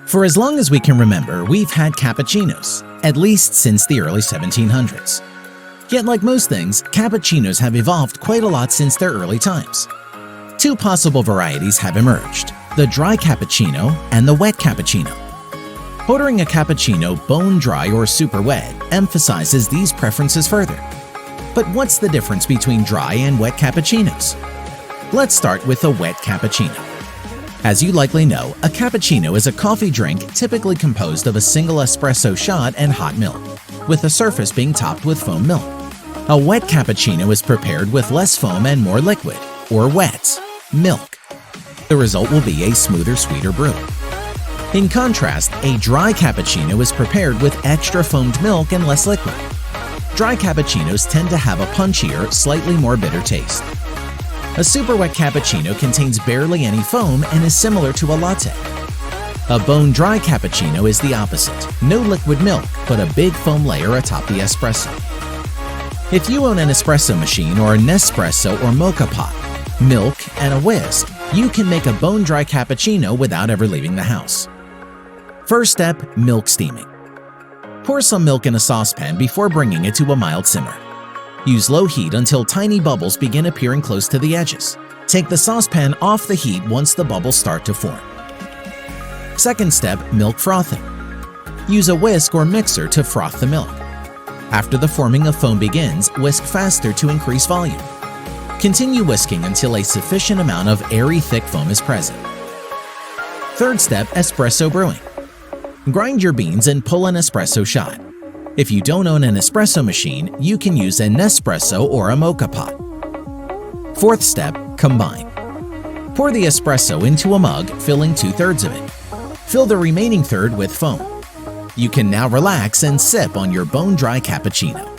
For as long as we can remember, we've had cappuccinos, at least since the early 1700s. Yet like most things, cappuccinos have evolved quite a lot since their early times. Two possible varieties have emerged, the dry cappuccino and the wet cappuccino. Ordering a cappuccino bone dry or super wet emphasizes these preferences further. But what's the difference between dry and wet cappuccinos? Let's start with a wet cappuccino. As you likely know, a cappuccino is a coffee drink typically composed of a single espresso shot and hot milk, with the surface being topped with foam milk. A wet cappuccino is prepared with less foam and more liquid, or wet, milk. The result will be a smoother, sweeter brew. In contrast, a dry cappuccino is prepared with extra foamed milk and less liquid. Dry cappuccinos tend to have a punchier, slightly more bitter taste. A super wet cappuccino contains barely any foam and is similar to a latte. A bone-dry cappuccino is the opposite, no liquid milk, but a big foam layer atop the espresso. If you own an espresso machine or a Nespresso or mocha pot, milk, and a whisk, you can make a bone-dry cappuccino without ever leaving the house. First step, milk steaming. Pour some milk in a saucepan before bringing it to a mild simmer. Use low heat until tiny bubbles begin appearing close to the edges. Take the saucepan off the heat once the bubbles start to form. Second step, milk frothing. Use a whisk or mixer to froth the milk. After the forming of foam begins, whisk faster to increase volume. Continue whisking until a sufficient amount of airy, thick foam is present. Third step, espresso brewing. Grind your beans and pull an espresso shot. If you don't own an espresso machine, you can use a Nespresso or a mocha pot. Fourth step, combine. Pour the espresso into a mug, filling 2/3 of it. Fill the remaining third with foam. You can now relax and sip on your bone-dry cappuccino.